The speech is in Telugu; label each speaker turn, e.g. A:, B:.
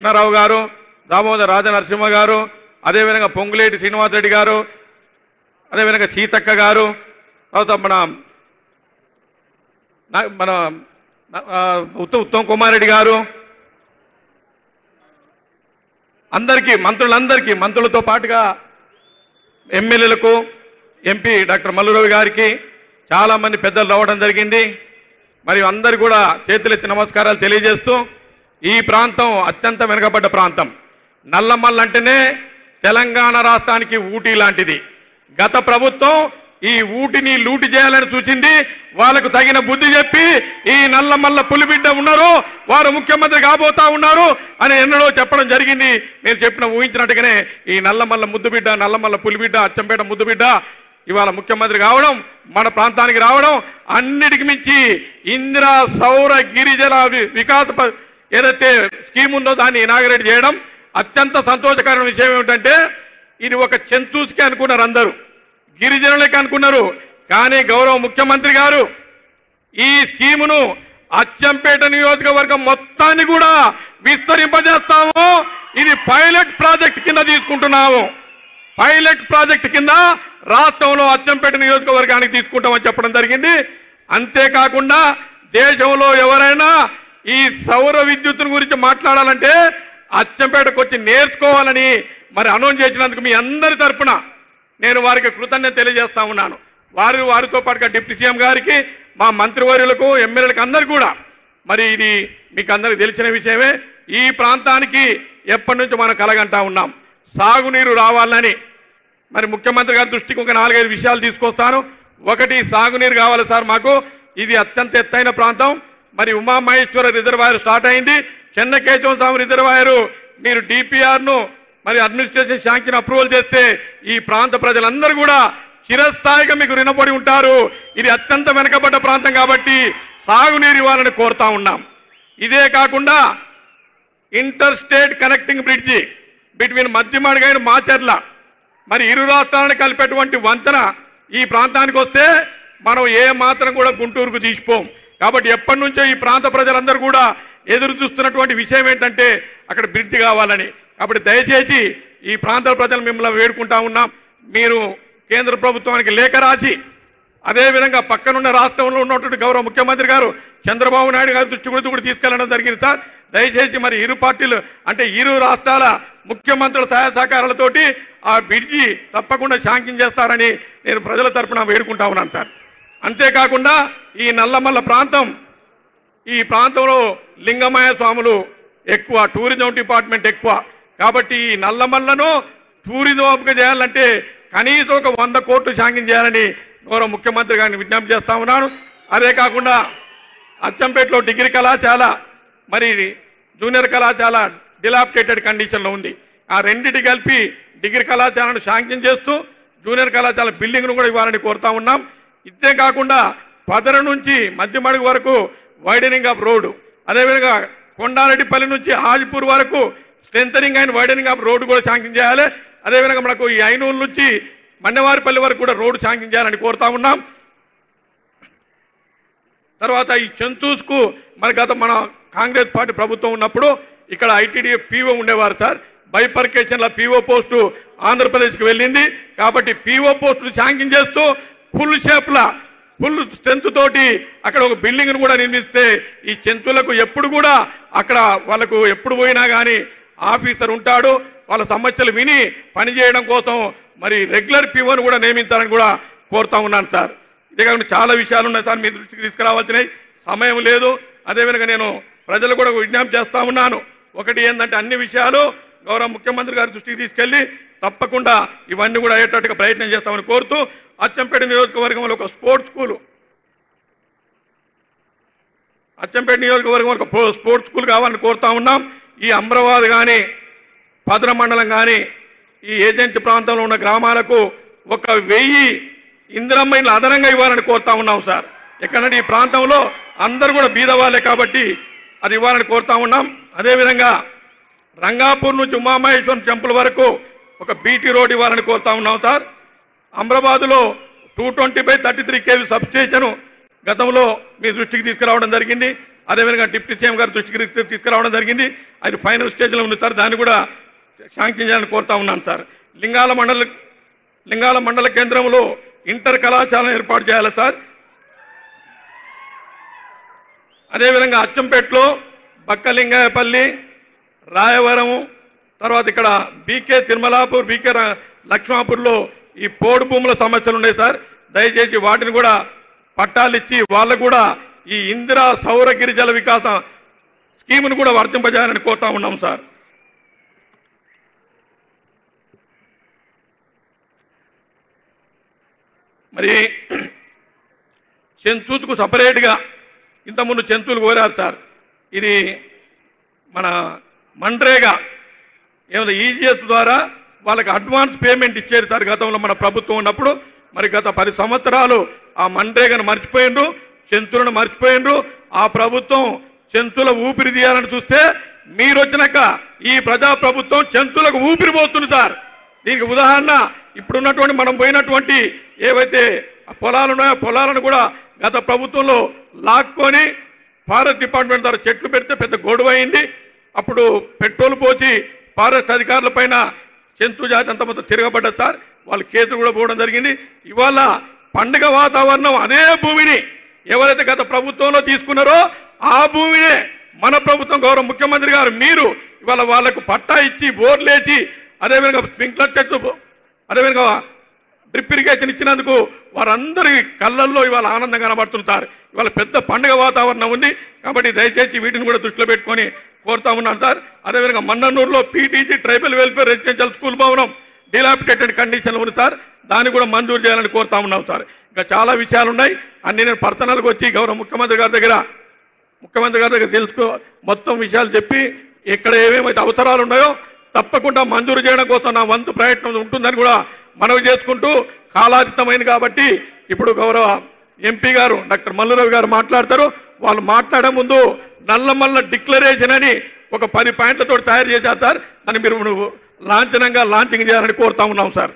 A: కృష్ణారావు గారు, దామోదర రాజనరసింహ గారు, అదేవిధంగా పొంగులేటి శ్రీనివాసరెడ్డి గారు, అదేవిధంగా సీతక్క గారు, తర్వాత మన ఉత్తమ్ కుమార్ రెడ్డి గారు, అందరికీ మంత్రులందరికీ, మంత్రులతో పాటుగా ఎమ్మెల్యేలకు, ఎంపీ డాక్టర్ మల్లురవి గారికి చాలా మంది పెద్దలు రావడం జరిగింది. మరియు అందరు కూడా చేతులెత్తి నమస్కారాలు తెలియజేస్తూ, ఈ ప్రాంతం అత్యంత వెనుకబడ్డ ప్రాంతం. నల్లమల్ల అంటేనే తెలంగాణ రాష్ట్రానికి ఊటీ లాంటిది. గత ప్రభుత్వం ఈ ఊటిని లూటి చేయాలని చూసింది. వాళ్ళకు తగిన బుద్ధి చెప్పి ఈ నల్లమల్ల పులిబిడ్డ ఉన్నారు, వారు ముఖ్యమంత్రి కాబోతా ఉన్నారు అని ఎన్నడో చెప్పడం జరిగింది. నేను చెప్పిన ఊహించినట్టుగానే ఈ నల్లమల్ల ముద్దుబిడ్డ, నల్లమల్ల పులిబిడ్డ, అచ్చంపేట ముద్దుబిడ్డ ఇవాళ ముఖ్యమంత్రి కావడం, మన ప్రాంతానికి రావడం, అన్నిటికి మించి ఇందిరా సౌర గిరిజన వికాస ఏదైతే స్కీమ్ ఉందో దాన్ని ఇనాగరేట్ చేయడం అత్యంత సంతోషకరమైన విషయం. ఏమిటంటే ఇది ఒక చెంచూస్కే అనుకున్నారు, అందరూ గిరిజనులకి అనుకున్నారు. కానీ గౌరవ ముఖ్యమంత్రి గారు ఈ స్కీమును అచ్చంపేట నియోజకవర్గం మొత్తాన్ని కూడా విస్తరింపజేస్తాము. ఇది పైలట్ ప్రాజెక్ట్ కింద తీసుకుంటున్నాము. పైలట్ ప్రాజెక్ట్ కింద రాష్ట్రంలో అచ్చంపేట నియోజకవర్గానికి తీసుకుంటామని చెప్పడం జరిగింది. అంతేకాకుండా దేశంలో ఎవరైనా ఈ సౌర విద్యుత్తును గురించి మాట్లాడాలంటే అచ్చంపేటకు వచ్చి నేర్చుకోవాలని మరి అనౌన్స్ చేసినందుకు మీ అందరి తరఫున నేను వారికి కృతజ్ఞత తెలియజేస్తా ఉన్నాను. వారితో పాటుగా డిప్యూటీ సీఎం గారికి, మా మంత్రివర్యులకు, ఎమ్మెల్యేలకు అందరికీ కూడా మరి ఇది మీకు అందరికీ తెలిసిన విషయమే. ఈ ప్రాంతానికి ఎప్పటి నుంచి మనం కలగంటా ఉన్నాం, సాగునీరు రావాలని. మరి ముఖ్యమంత్రి గారి దృష్టికి ఒక 4-5 విషయాలు తీసుకొస్తాను. ఒకటి, సాగునీరు కావాలి సార్ మాకు. ఇది అత్యంత ఎత్తైన ప్రాంతం. మరి ఉమామహేశ్వర రిజర్వాయర్ స్టార్ట్ అయింది. చెన్నకేశవ స్వామి రిజర్వాయర్ మీరు డిపిఆర్ను మరి అడ్మినిస్ట్రేషన్ శాంక్షన్ అప్రూవల్ చేస్తే ఈ ప్రాంత ప్రజలందరూ కూడా చిరస్థాయిగా మీకు రుణపడి ఉంటారు. ఇది అత్యంత వెనుకబడ్డ ప్రాంతం కాబట్టి సాగునీరు ఇవ్వాలని కోరుతా ఉన్నాం. ఇదే కాకుండా inter state connecting bridge between మధ్యమాడిగైన మాచర్ల మరి ఇరు రాష్ట్రాలను కలిపేటువంటి వంతెన ఈ ప్రాంతానికి వస్తే మనం ఏ మాత్రం కూడా గుంటూరుకు తీసిపోం. కాబట్టి ఎప్పటి నుంచో ఈ ప్రాంత ప్రజలందరూ కూడా ఎదురు చూస్తున్నటువంటి విషయం ఏంటంటే అక్కడ బ్రిడ్జి కావాలని. కాబట్టి దయచేసి ఈ ప్రాంతాల ప్రజలు మిమ్మల్ని వేడుకుంటా ఉన్నాం, మీరు కేంద్ర ప్రభుత్వానికి లేఖ రాసి, అదేవిధంగా పక్కనున్న రాష్ట్రంలో ఉన్నటువంటి గౌరవ ముఖ్యమంత్రి గారు చంద్రబాబు నాయుడు గారి దృష్టి కూడా తీసుకెళ్లడం జరిగింది సార్. దయచేసి మరి ఇరు పార్టీలు అంటే ఇరు రాష్ట్రాల ముఖ్యమంత్రుల సహాయ సహకారాలతోటి ఆ బ్రిడ్జి తప్పకుండా శాంక్షన్ చేస్తారని నేను ప్రజల తరఫున వేడుకుంటా ఉన్నాను సార్. అంతేకాకుండా ఈ నల్లమల్ల ప్రాంతం, ఈ ప్రాంతంలో లింగమయ్య స్వాములు ఎక్కువ, టూరిజం డిపార్ట్మెంట్ ఎక్కువ. కాబట్టి ఈ నల్లమల్లను టూరిజం అభివృద్ధి చేయాలంటే కనీసం ఒక 100 కోట్లు శాంక్షన్ చేయాలని గౌరవ ముఖ్యమంత్రి గారిని విజ్ఞప్తి చేస్తా ఉన్నాను. అదే కాకుండా అచ్చంపేటలో డిగ్రీ కళాశాల మరి జూనియర్ కళాశాల డిలాపిటేటెడ్ కండిషన్లో ఉంది. ఆ రెండింటి కలిపి డిగ్రీ కళాశాలను శాంక్షన్ చేస్తూ జూనియర్ కళాశాల బిల్డింగ్ను కూడా ఇవ్వాలని కోరుతా ఉన్నాం. ఇదే కాకుండా పదర నుంచి మధ్యమడుగు వరకు వైడనింగ్ ఆఫ్ రోడ్డు, అదేవిధంగా కొండారెడ్డిపల్లి నుంచి హాజిపూర్ వరకు strengthening and widening of road కూడా శాంక్షన్ చేయాలి. అదేవిధంగా మనకు ఈ ఐనూరు నుంచి మన్నెవారిపల్లి వరకు కూడా రోడ్డు శాంక్షన్ చేయాలని కోరుతా ఉన్నాం. తర్వాత ఈ చెంచూస్కు మరి మన కాంగ్రెస్ పార్టీ ప్రభుత్వం ఉన్నప్పుడు ఇక్కడ ఐటీడీఏ పీఓ ఉండేవారు సార్. బైపర్కేషన్ల పీఓ పోస్టు ఆంధ్రప్రదేశ్కి వెళ్ళింది. కాబట్టి పీఓ పోస్టులు శాంక్షన్ చేస్తూ ఫుల్ స్ట్రెంత్ తోటి అక్కడ ఒక బిల్డింగ్ కూడా నిర్మిస్తే ఈ చెంచులకు ఎప్పుడు కూడా అక్కడ వాళ్ళకు ఎప్పుడు పోయినా కానీ ఆఫీసర్ ఉంటాడు, వాళ్ళ సమస్యలు విని పనిచేయడం కోసం మరి రెగ్యులర్ పీఓను కూడా నియమించాలని కూడా కోరుతా ఉన్నాను సార్. ఇదే కాకుండా చాలా విషయాలు ఉన్నాయి సార్, మీ దృష్టికి తీసుకురావాల్సినవి, సమయం లేదు. అదేవిధంగా నేను ప్రజలు కూడా విజ్ఞప్తి చేస్తా ఉన్నాను. ఒకటి ఏంటంటే అన్ని విషయాలు గౌరవ ముఖ్యమంత్రి గారి దృష్టికి తీసుకెళ్లి తప్పకుండా ఇవన్నీ కూడా అయ్యేటట్టుగా ప్రయత్నం చేస్తామని కోరుతూ, అచ్చంపేట నియోజకవర్గంలో ఒక స్పోర్ట్స్ స్కూల్, అచ్చంపేట నియోజకవర్గం ఒక స్పోర్ట్స్ స్కూల్ కావాలని కోరుతా ఉన్నాం. ఈ అమ్రాబాద్ కానీ భద్ర మండలం కానీ ఈ ఏజెన్సీ ప్రాంతంలో ఉన్న గ్రామాలకు 1000 ఇందిరమ్మ ఇండ్లు అదనంగా ఇవ్వాలని కోరుతా ఉన్నాం సార్. ఎక్కడంటే ఈ ప్రాంతంలో అందరూ కూడా బీదవాళ్ళే కాబట్టి అది ఇవ్వాలని కోరుతా ఉన్నాం. అదేవిధంగా రంగాపూర్ నుంచి ఉమామహేశ్వరం టెంపుల్ వరకు ఒక బీటీ రోడ్ ఇవ్వాలని కోరుతా ఉన్నాం సార్. అమ్రాబాద్లో 220/33 kV సబ్స్టేషన్ గతంలో మీ దృష్టికి తీసుకురావడం జరిగింది. అదేవిధంగా డిప్యూటీ సీఎం గారు దృష్టికి తీసుకురావడం జరిగింది. అది ఫైనల్ స్టేజ్లో ఉంది సార్. దాన్ని కూడా శాంక్షన్ చేయాలని కోరుతా ఉన్నాను సార్. లింగాల మండల కేంద్రంలో ఇంటర్ కళాశాలను ఏర్పాటు చేయాలి సార్. అదేవిధంగా అచ్చంపేటలో బక్కలింగాయపల్లి, రాయవరం, తర్వాత ఇక్కడ బీకే తిరుమలాపూర్, బీకే లక్ష్మాపూర్లో ఈ పోడు భూముల సమస్యలు ఉన్నాయి సార్. దయచేసి వాటిని కూడా పట్టాలిచ్చి వాళ్ళకు కూడా ఈ ఇందిరా సౌర గిరిజల వికాస స్కీమును కూడా వర్తింపజేయాలని కోరుతా ఉన్నాం సార్. మరి చెంచూతుకు సపరేట్గా ఇంతకుముందు చెంచులు కోరారు సార్. ఇది మన మన్రేగా ఏమైనా ఈజీఎస్ ద్వారా వాళ్ళకి అడ్వాన్స్ పేమెంట్ ఇచ్చేది సార్ గతంలో మన ప్రభుత్వం ఉన్నప్పుడు. మరి గత 10 సంవత్సరాలు ఆ మన్రేగాను మర్చిపోయిండ్రు, చెంచులను మర్చిపోయిండ్రు. ఆ ప్రభుత్వం చెంచుల ఊపిరి తీయాలని చూస్తే మీరు వచ్చినాక ఈ ప్రజా ప్రభుత్వం చెంచులకు ఊపిరి పోతుంది సార్. దీనికి ఉదాహరణ ఇప్పుడున్నటువంటి మనం పోయినటువంటి ఏవైతే పొలాలు ఉన్నాయో పొలాలను కూడా గత ప్రభుత్వంలో లాక్కొని ఫారెస్ట్ డిపార్ట్మెంట్ ద్వారా చెట్లు పెడితే పెద్ద గొడవ అయింది. అప్పుడు పెట్రోల్ పోసి ఫారెస్ట్ అధికారుల పైన చెంచు జాతి అంత మొత్తం తిరగబడ్డది సార్. వాళ్ళు కేసులు కూడా పోవడం జరిగింది. ఇవాళ పండుగ వాతావరణం అదే భూమిని ఎవరైతే గత ప్రభుత్వంలో తీసుకున్నారో ఆ భూమినే మన ప్రభుత్వం గౌరవ ముఖ్యమంత్రి గారు మీరు ఇవాళ వాళ్లకు పట్టా ఇచ్చి బోర్లేసి అదేవిధంగా స్ప్రింక్లర్ చెట్లు అదేవిధంగా డ్రిప్ ఇరిగేషన్ ఇచ్చినందుకు వారందరి కళ్ళల్లో ఇవాళ ఆనందం కనబడుతుంటారు. ఇవాళ పెద్ద పండుగ వాతావరణం ఉంది. కాబట్టి దయచేసి వీటిని కూడా దృష్టిలో పెట్టుకొని కోరుతా ఉన్నాను సార్. అదేవిధంగా మన్నన్నూరులో PTG tribal welfare residential school భవనం డిలాపిటేటెడ్ కండిషన్లు ఉంది సార్. దాన్ని కూడా మంజూరు చేయాలని కోరుతా ఉన్నాం సార్. ఇంకా చాలా విషయాలు ఉన్నాయి. అన్ని నేను పర్సనల్గా వచ్చి గౌరవ ముఖ్యమంత్రి గారి దగ్గర తెలుసుకో మొత్తం విషయాలు చెప్పి ఇక్కడ ఏమేమైతే అవసరాలు ఉన్నాయో తప్పకుండా మంజూరు చేయడం కోసం నా వంతు ప్రయత్నం ఉంటుందని కూడా మనవి చేసుకుంటూ, కాలాతీతమైంది కాబట్టి ఇప్పుడు గౌరవ ఎంపీ గారు డాక్టర్ మల్లురవి గారు మాట్లాడతారు. వాళ్ళు మాట్లాడే ముందు నల్లమల్ల డిక్లరేషన్ అని ఒక 10 పాయింట్లతో తయారు చేశారు సార్. దాన్ని మీరు లాంఛనంగా లాంచింగ్ చేయాలని కోరుతా ఉన్నాం సార్.